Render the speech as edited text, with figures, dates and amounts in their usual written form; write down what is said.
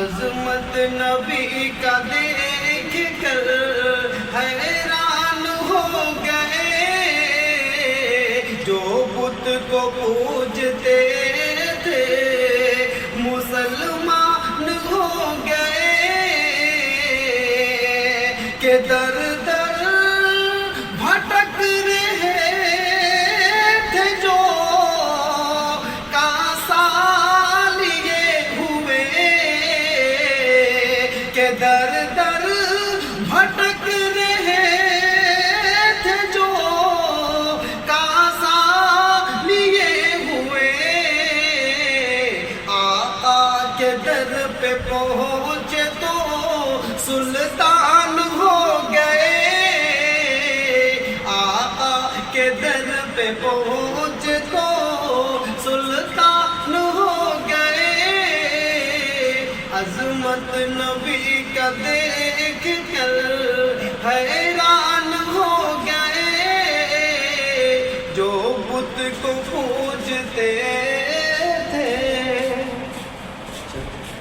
عظمت نبی کا دیکھ کر حیران ہو گئے، جو بت کو پوجتے تھے مسلمان ہو گئے، کہ در در بھٹک رہے تھے جو کاسا لیے ہوئے، کہ در در بھٹک رہے تھے جو کاسا لیے ہوئے، آقا کے در پہ پہنچے تو سلطان ہو گئے، آقا کے در پہ پہنچے تو سلطان ہو گئے، عظمت نبی کا دیکھ کر حیران ہو گئے، جو بت کو پوجتے